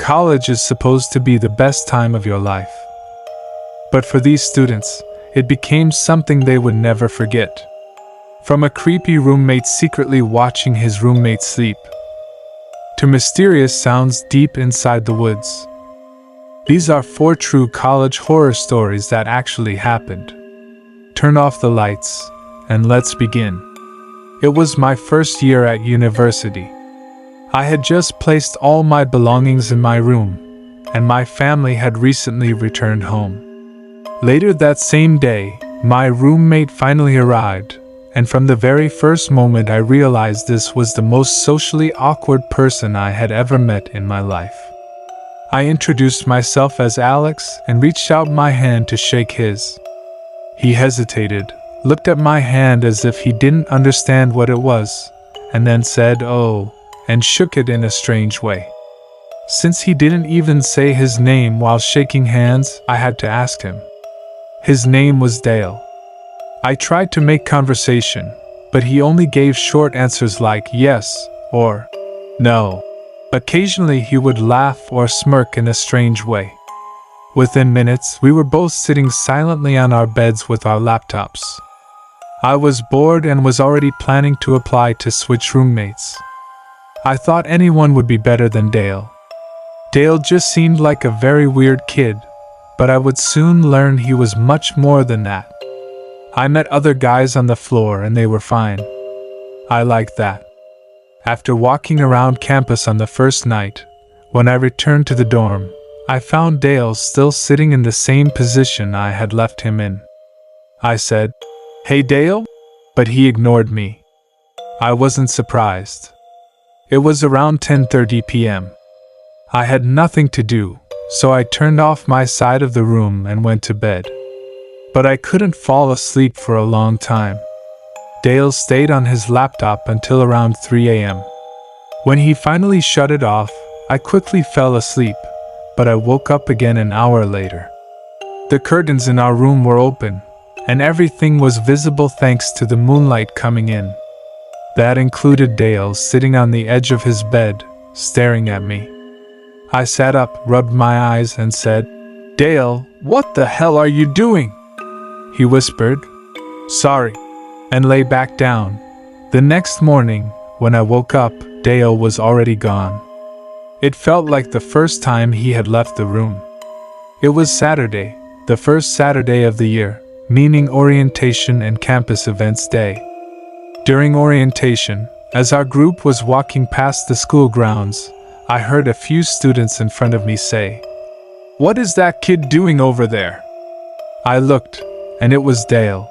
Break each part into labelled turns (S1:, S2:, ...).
S1: college is supposed to be the best time of your life. But for these students, it became something they would never forget. From a creepy roommate secretly watching his roommate sleep, to mysterious sounds deep inside the woods. These are 4 true college horror stories that actually happened. Turn off the lights, and let's begin. It was my first year at university. I had just placed all my belongings in my room, and my family had recently returned home. Later that same day, my roommate finally arrived, and from the very first moment I realized this was the most socially awkward person I had ever met in my life. I introduced myself as Alex and reached out my hand to shake his. He hesitated, looked at my hand as if he didn't understand what it was, and then said, "Oh," and shook it in a strange way. Since he didn't even say his name while shaking hands, I had to ask him. His name was Dale. I tried to make conversation, but he only gave short answers like yes or no. Occasionally he would laugh or smirk in a strange way. Within minutes, we were both sitting silently on our beds with our laptops. I was bored and was already planning to apply to switch roommates. I thought anyone would be better than Dale. Dale just seemed like a very weird kid, but I would soon learn he was much more than that. I met other guys on the floor and they were fine. I liked that. After walking around campus on the first night, when I returned to the dorm, I found Dale still sitting in the same position I had left him in. I said, "Hey Dale?" But he ignored me. I wasn't surprised. It was around 10:30 p.m. I had nothing to do, so I turned off my side of the room and went to bed. But I couldn't fall asleep for a long time. Dale stayed on his laptop until around 3 a.m. When he finally shut it off, I quickly fell asleep, but I woke up again an hour later. The curtains in our room were open, and everything was visible thanks to the moonlight coming in. That included Dale sitting on the edge of his bed, staring at me. I sat up, rubbed my eyes, and said, "Dale, what the hell are you doing?" He whispered, "Sorry," and lay back down. The next morning, when I woke up, Dale was already gone. It felt like the first time he had left the room. It was Saturday, the first Saturday of the year, meaning orientation and campus events day. During orientation, as our group was walking past the school grounds, I heard a few students in front of me say, "What is that kid doing over there?" I looked, and it was Dale.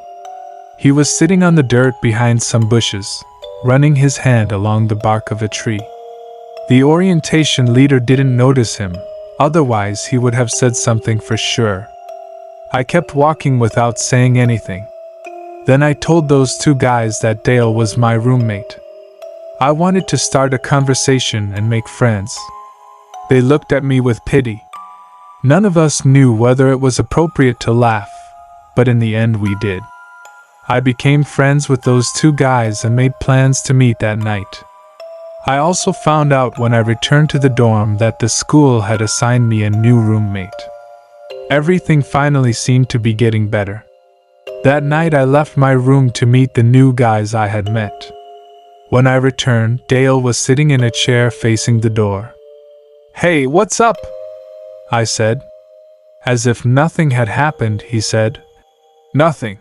S1: He was sitting on the dirt behind some bushes, running his hand along the bark of a tree. The orientation leader didn't notice him, otherwise he would have said something for sure. I kept walking without saying anything. Then I told those 2 guys that Dale was my roommate. I wanted to start a conversation and make friends. They looked at me with pity. None of us knew whether it was appropriate to laugh, but in the end we did. I became friends with those 2 guys and made plans to meet that night. I also found out when I returned to the dorm that the school had assigned me a new roommate. Everything finally seemed to be getting better. That night I left my room to meet the new guys I had met. When I returned, Dale was sitting in a chair facing the door. "Hey, what's up?" I said. As if nothing had happened, he said, "Nothing."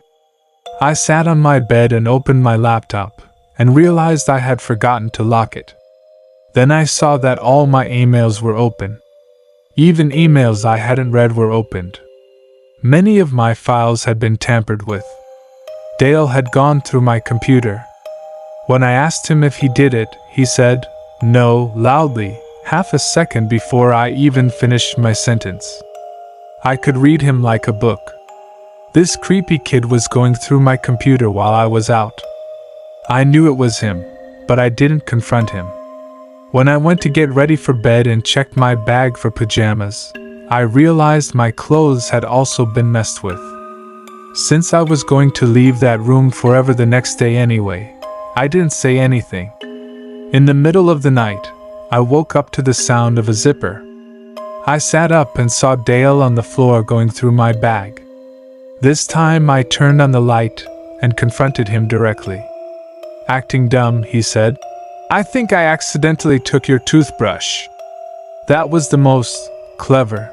S1: I sat on my bed and opened my laptop, and realized I had forgotten to lock it. Then I saw that all my emails were open. Even emails I hadn't read were opened. Many of my files had been tampered with. Dale had gone through my computer. When I asked him if he did it, he said, "No," loudly, half a second before I even finished my sentence. I could read him like a book. This creepy kid was going through my computer while I was out. I knew it was him, but I didn't confront him. When I went to get ready for bed and checked my bag for pajamas, I realized my clothes had also been messed with. Since I was going to leave that room forever the next day anyway, I didn't say anything. In the middle of the night, I woke up to the sound of a zipper. I sat up and saw Dale on the floor going through my bag. This time I turned on the light and confronted him directly. "Acting dumb," he said. "I think I accidentally took your toothbrush." That was the most clever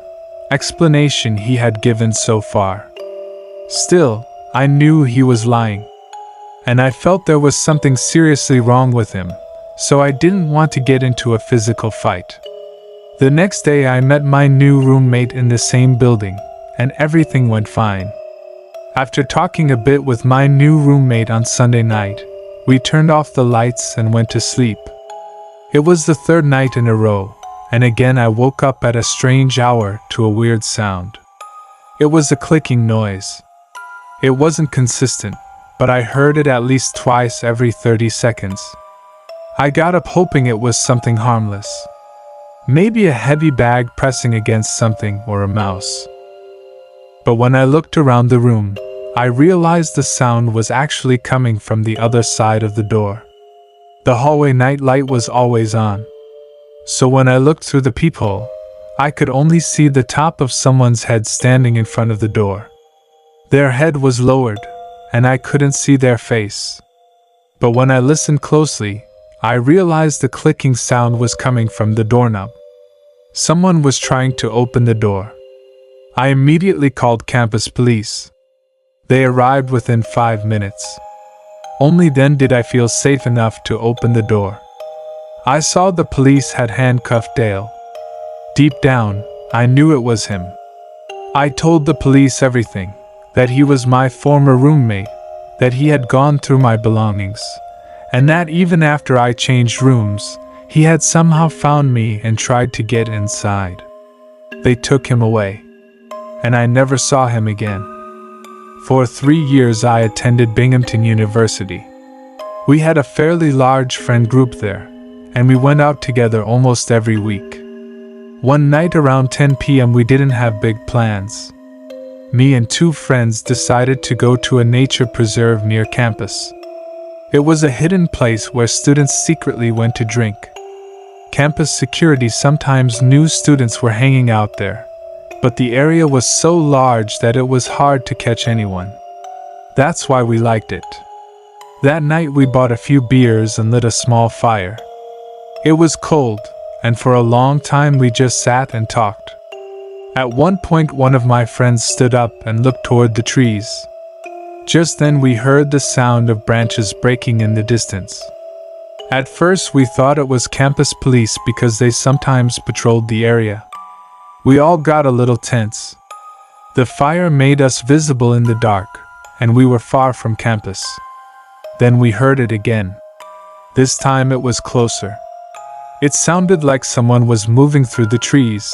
S1: explanation he had given so far. Still, I knew he was lying, and I felt there was something seriously wrong with him, so I didn't want to get into a physical fight. The next day I met my new roommate in the same building, and everything went fine. After talking a bit with my new roommate on Sunday night, we turned off the lights and went to sleep. It was the third night in a row, and again I woke up at a strange hour to a weird sound. It was a clicking noise. It wasn't consistent, but I heard it at least twice every 30 seconds. I got up hoping it was something harmless. Maybe a heavy bag pressing against something or a mouse. But when I looked around the room, I realized the sound was actually coming from the other side of the door. The hallway night light was always on, so when I looked through the peephole, I could only see the top of someone's head standing in front of the door. Their head was lowered, and I couldn't see their face. But when I listened closely, I realized the clicking sound was coming from the doorknob. Someone was trying to open the door. I immediately called campus police. They arrived within 5 minutes. Only then did I feel safe enough to open the door. I saw the police had handcuffed Dale. Deep down, I knew it was him. I told the police everything, that he was my former roommate, that he had gone through my belongings, and that even after I changed rooms, he had somehow found me and tried to get inside. They took him away, and I never saw him again. For 3 years I attended Binghamton University. We had a fairly large friend group there, and we went out together almost every week. One night around 10 p.m. we didn't have big plans. Me and 2 friends decided to go to a nature preserve near campus. It was a hidden place where students secretly went to drink. Campus security sometimes knew students were hanging out there, but the area was so large that it was hard to catch anyone. That's why we liked it. That night we bought a few beers and lit a small fire. It was cold, and for a long time we just sat and talked. At one point one of my friends stood up and looked toward the trees. Just then we heard the sound of branches breaking in the distance. At first we thought it was campus police because they sometimes patrolled the area. We all got a little tense. The fire made us visible in the dark, and we were far from campus. Then we heard it again. This time it was closer. It sounded like someone was moving through the trees.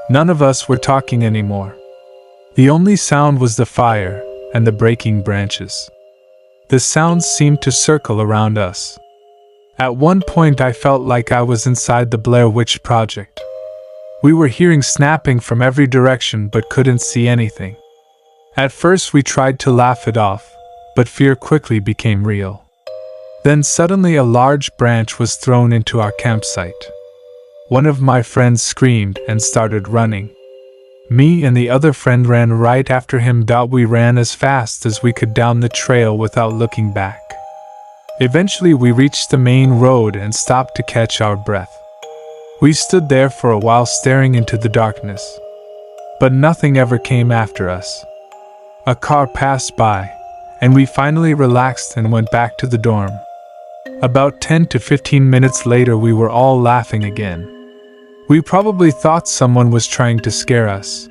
S1: None of us were talking anymore. The only sound was the fire and the breaking branches. The sounds seemed to circle around us. At one point I felt like I was inside the Blair Witch Project. We were hearing snapping from every direction but couldn't see anything. At first we tried to laugh it off, but fear quickly became real. Then suddenly a large branch was thrown into our campsite. One of my friends screamed and started running. Me and the other friend ran right after him. We ran as fast as we could down the trail without looking back. Eventually we reached the main road and stopped to catch our breath. We stood there for a while staring into the darkness, but nothing ever came after us. A car passed by, and we finally relaxed and went back to the dorm. About 10 to 15 minutes later we were all laughing again. We probably thought someone was trying to scare us.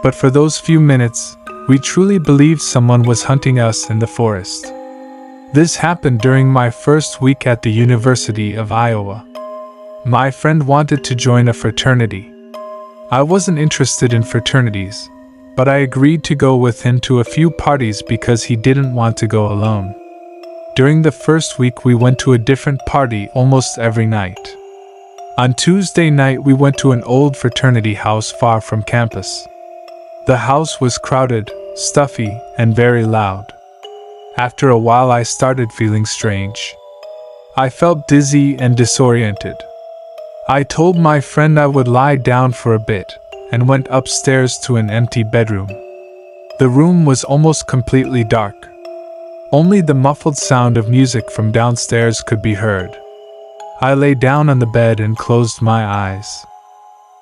S1: But for those few minutes, we truly believed someone was hunting us in the forest. This happened during my first week at the University of Iowa. My friend wanted to join a fraternity. I wasn't interested in fraternities, but I agreed to go with him to a few parties because he didn't want to go alone. During the first week we went to a different party almost every night. On Tuesday night we went to an old fraternity house far from campus. The house was crowded, stuffy, and very loud. After a while I started feeling strange. I felt dizzy and disoriented. I told my friend I would lie down for a bit, and went upstairs to an empty bedroom. The room was almost completely dark. Only the muffled sound of music from downstairs could be heard. I lay down on the bed and closed my eyes.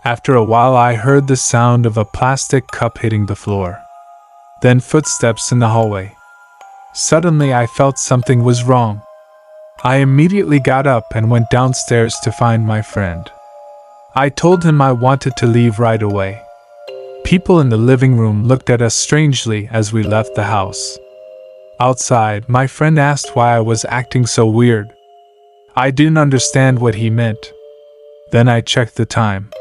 S1: After a while I heard the sound of a plastic cup hitting the floor. Then footsteps in the hallway. Suddenly I felt something was wrong. I immediately got up and went downstairs to find my friend. I told him I wanted to leave right away. People in the living room looked at us strangely as we left the house. Outside, my friend asked why I was acting so weird. I didn't understand what he meant. Then I checked the time.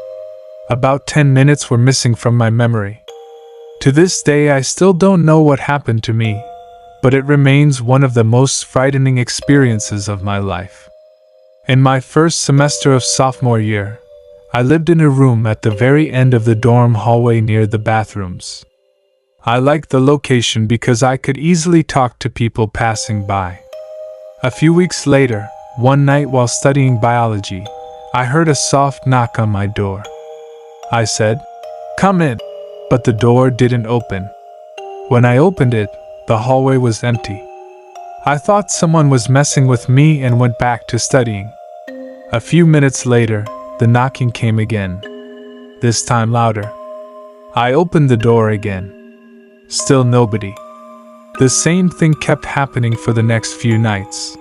S1: About 10 minutes were missing from my memory. To this day I still don't know what happened to me, but it remains one of the most frightening experiences of my life. In my first semester of sophomore year, I lived in a room at the very end of the dorm hallway near the bathrooms. I liked the location because I could easily talk to people passing by. A few weeks later, one night while studying biology, I heard a soft knock on my door. I said, "Come in," but the door didn't open. When I opened it, the hallway was empty. I thought someone was messing with me and went back to studying. A few minutes later, the knocking came again. This time louder. I opened the door again. Still nobody. The same thing kept happening for the next few nights.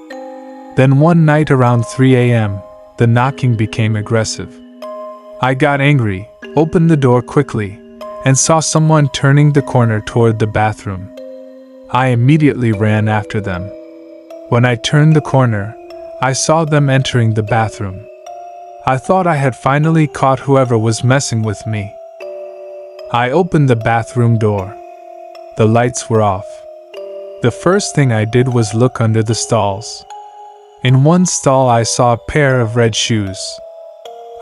S1: Then one night around 3 a.m., the knocking became aggressive. I got angry, opened the door quickly, and saw someone turning the corner toward the bathroom. I immediately ran after them. When I turned the corner, I saw them entering the bathroom. I thought I had finally caught whoever was messing with me. I opened the bathroom door. The lights were off. The first thing I did was look under the stalls. In one stall I saw a pair of red shoes.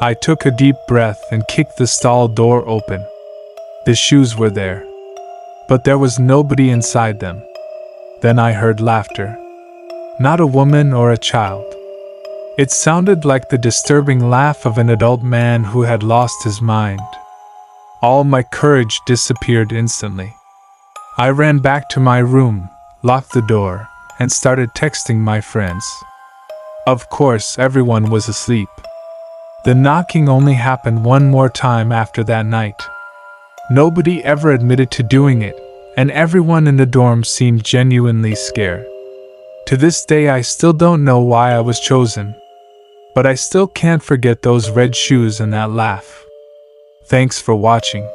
S1: I took a deep breath and kicked the stall door open. The shoes were there, but there was nobody inside them. Then I heard laughter. Not a woman or a child. It sounded like the disturbing laugh of an adult man who had lost his mind. All my courage disappeared instantly. I ran back to my room, locked the door, and started texting my friends. Of course, everyone was asleep. The knocking only happened one more time after that night. Nobody ever admitted to doing it, and everyone in the dorm seemed genuinely scared. To this day I still don't know why I was chosen, but I still can't forget those red shoes and that laugh. Thanks for watching.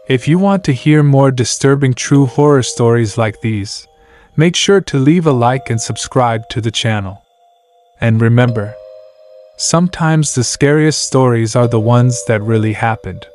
S1: If you want to hear more disturbing true horror stories like these, make sure to leave a like and subscribe to the channel. And remember, sometimes the scariest stories are the ones that really happened.